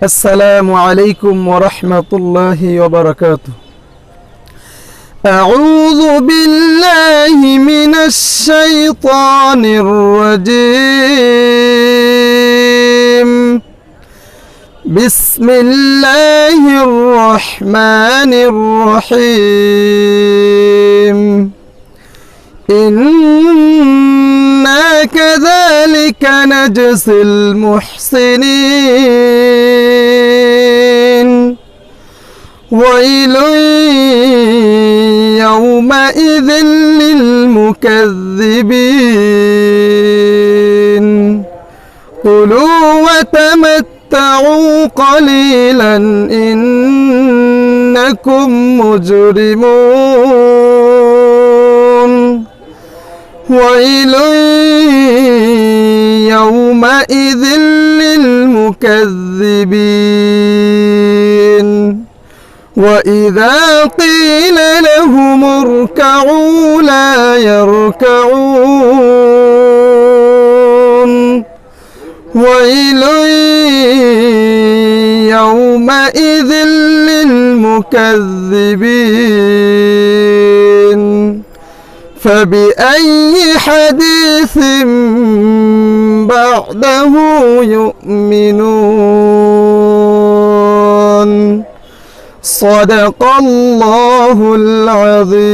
السلام عليكم ورحمة الله وبركاته. أعوذ بالله من الشيطان الرجيم. بسم الله الرحمن الرحيم. إنا كذلك نجزي المحسنين. ويل يومئذ للمكذبين. كلوا وتمتعوا قليلا إنكم مجرمون. ويل يومئذ للمكذبين. وإذا قيل لهم اركعوا لا يركعون. ويل يومئذ للمكذبين. فبأي حديث بعده يؤمنون. صدق الله العظيم.